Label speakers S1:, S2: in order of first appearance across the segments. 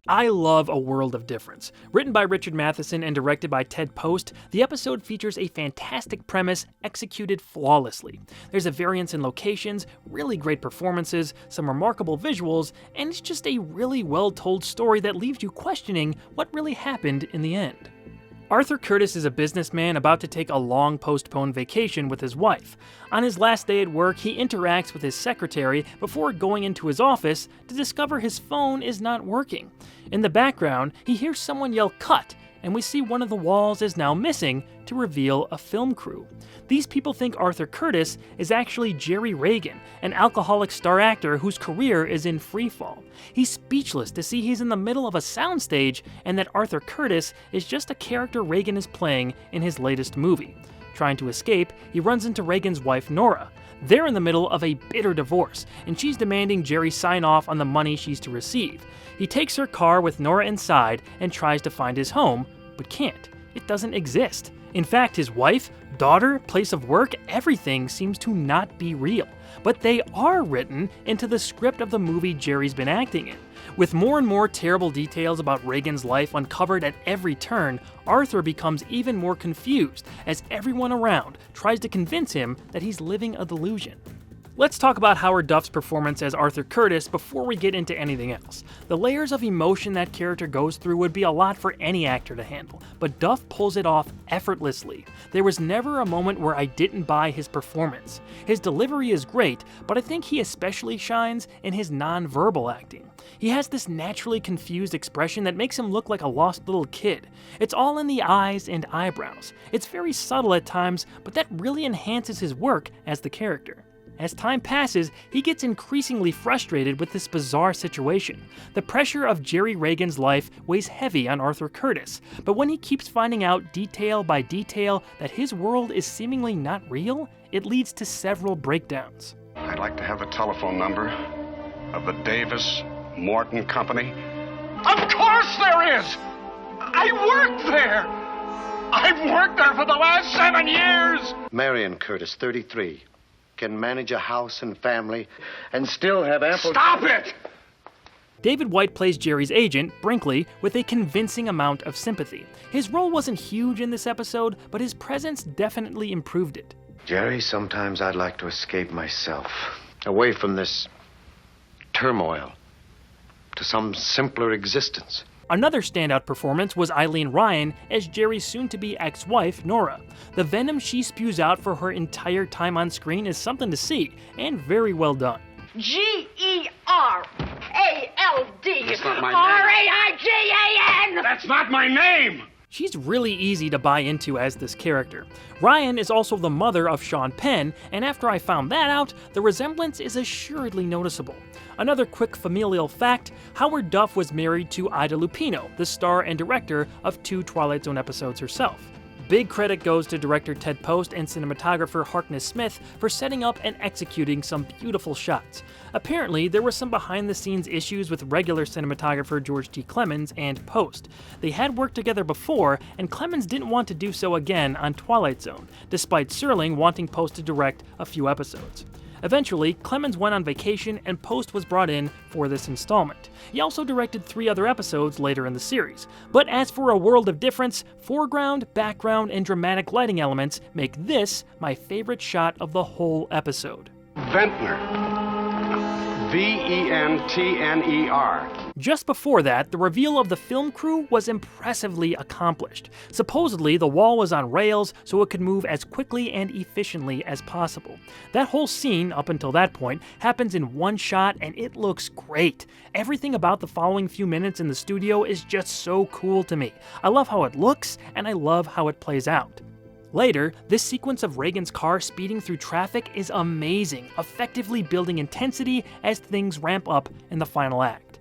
S1: I love A World of Difference. Written by Richard Matheson and directed by Ted Post, the episode features a fantastic premise executed flawlessly. There's a variance in locations, really great performances, some remarkable visuals, and it's just a really well-told story that leaves you questioning what really happened in the end. Arthur Curtis is a businessman about to take a long postponed vacation with his wife. On his last day at work, he interacts with his secretary before going into his office to discover his phone is not working. In the background, he hears someone yell "cut," and we see one of the walls is now missing to reveal a film crew. These people think Arthur Curtis is actually Jerry Reagan, an alcoholic star actor whose career is in freefall. He's speechless to see he's in the middle of a soundstage and that Arthur Curtis is just a character Reagan is playing in his latest movie. Trying to escape, he runs into Reagan's wife Nora. They're in the middle of a bitter divorce, and she's demanding Jerry sign off on the money she's to receive. He takes her car with Nora inside and tries to find his home, but can't. It doesn't exist. In fact, his wife, daughter, place of work, everything seems to not be real. But they are written into the script of the movie Jerry's been acting in. With more and more terrible details about Reagan's life uncovered at every turn, Arthur becomes even more confused as everyone around tries to convince him that he's living a delusion. Let's talk about Howard Duff's performance as Arthur Curtis before we get into anything else. The layers of emotion that character goes through would be a lot for any actor to handle, but Duff pulls it off effortlessly. There was never a moment where I didn't buy his performance. His delivery is great, but I think he especially shines in his non-verbal acting. He has this naturally confused expression that makes him look like a lost little kid. It's all in the eyes and eyebrows. It's very subtle at times, but that really enhances his work as the character. As time passes, he gets increasingly frustrated with this bizarre situation. The pressure of Jerry Reagan's life weighs heavy on Arthur Curtis, but when he keeps finding out detail by detail that his world is seemingly not real, it leads to several breakdowns.
S2: I'd like to have the telephone number of the Davis Morton Company. Of course there is! I worked there! I've worked there for the last 7 years!
S3: Marion Curtis, 33. Can manage a house and family and still have ample...
S2: Stop it!
S1: David White plays Jerry's agent, Brinkley, with a convincing amount of sympathy. His role wasn't huge in this episode, but his presence definitely improved it.
S3: Jerry, sometimes I'd like to escape myself, away from this turmoil, to some simpler existence.
S1: Another standout performance was Eileen Ryan as Jerry's soon-to-be ex-wife, Nora. The venom she spews out for her entire time on screen is something to see, and very well done.
S2: G-E-R-A-L-D-R-A-I-G-A-N! That's not my name!
S1: She's really easy to buy into as this character. Ryan is also the mother of Sean Penn, and after I found that out, the resemblance is assuredly noticeable. Another quick familial fact, Howard Duff was married to Ida Lupino, the star and director of 2 Twilight Zone episodes herself. Big credit goes to director Ted Post and cinematographer Harkness Smith for setting up and executing some beautiful shots. Apparently, there were some behind-the-scenes issues with regular cinematographer George T. Clemens and Post. They had worked together before, and Clemens didn't want to do so again on Twilight Zone, despite Serling wanting Post to direct a few episodes. Eventually, Clemens went on vacation and Post was brought in for this installment. He also directed 3 other episodes later in the series. But as for A World of Difference, foreground, background, and dramatic lighting elements make this my favorite shot of the whole episode.
S2: Ventnor. V-E-N-T-N-E-R.
S1: Just before that, the reveal of the film crew was impressively accomplished. Supposedly, the wall was on rails so it could move as quickly and efficiently as possible. That whole scene, up until that point, happens in one shot and it looks great. Everything about the following few minutes in the studio is just so cool to me. I love how it looks, and I love how it plays out. Later, this sequence of Reagan's car speeding through traffic is amazing, effectively building intensity as things ramp up in the final act.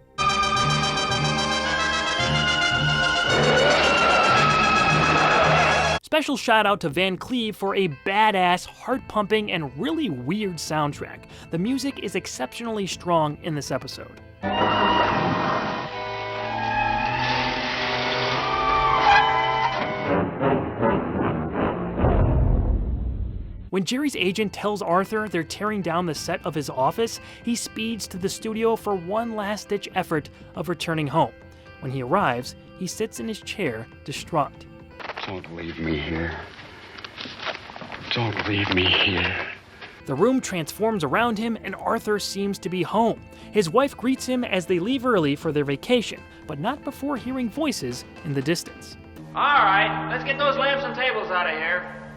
S1: Special shout out to Van Cleve for a badass, heart-pumping, and really weird soundtrack. The music is exceptionally strong in this episode. When Jerry's agent tells Arthur they're tearing down the set of his office, he speeds to the studio for one last-ditch effort of returning home. When he arrives, he sits in his chair, distraught.
S2: Don't leave me here. Don't leave me here.
S1: The room transforms around him, and Arthur seems to be home. His wife greets him as they leave early for their vacation, but not before hearing voices in the distance.
S4: All right, let's get those lamps and tables out of here.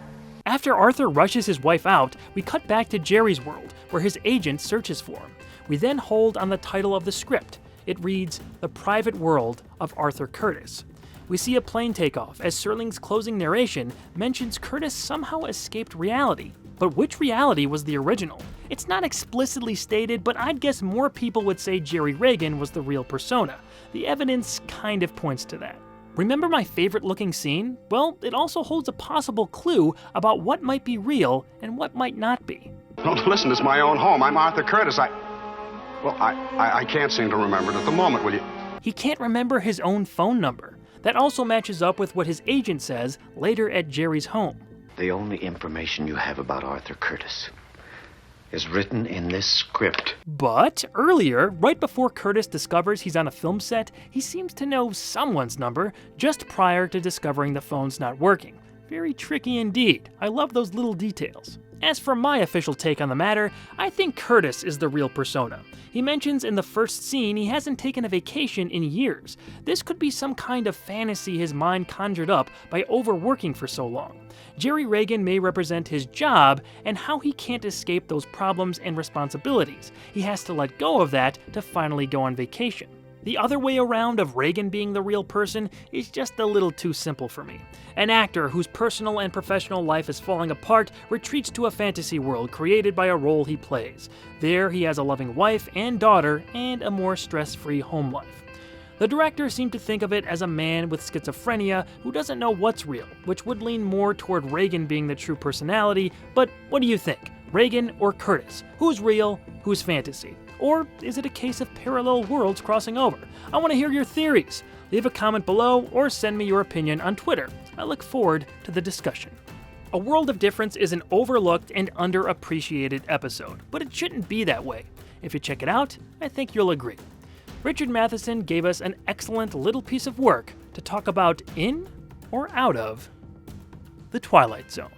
S1: After Arthur rushes his wife out, we cut back to Jerry's world, where his agent searches for him. We then hold on the title of the script. It reads, The Private World of Arthur Curtis. We see a plane take off as Serling's closing narration mentions Curtis somehow escaped reality. But which reality was the original? It's not explicitly stated, but I'd guess more people would say Jerry Reagan was the real persona. The evidence kind of points to that. Remember my favorite looking scene? Well, it also holds a possible clue about what might be real and what might not be.
S2: Don't listen, it's my own home. I'm Arthur Curtis. I can't seem to remember it at the moment, will you?
S1: He can't remember his own phone number. That also matches up with what his agent says later at Jerry's home.
S3: The only information you have about Arthur Curtis is written in this script.
S1: But earlier, right before Curtis discovers he's on a film set, he seems to know someone's number just prior to discovering the phone's not working. Very tricky indeed. I love those little details. As for my official take on the matter, I think Curtis is the real persona. He mentions in the first scene he hasn't taken a vacation in years. This could be some kind of fantasy his mind conjured up by overworking for so long. Jerry Reagan may represent his job and how he can't escape those problems and responsibilities. He has to let go of that to finally go on vacation. The other way around of Reagan being the real person is just a little too simple for me. An actor whose personal and professional life is falling apart retreats to a fantasy world created by a role he plays. There he has a loving wife and daughter and a more stress-free home life. The director seemed to think of it as a man with schizophrenia who doesn't know what's real, which would lean more toward Reagan being the true personality, but what do you think? Reagan or Curtis? Who's real? Who's fantasy? Or is it a case of parallel worlds crossing over? I want to hear your theories. Leave a comment below or send me your opinion on Twitter. I look forward to the discussion. A World of Difference is an overlooked and underappreciated episode, but it shouldn't be that way. If you check it out, I think you'll agree. Richard Matheson gave us an excellent little piece of work to talk about in or out of the Twilight Zone.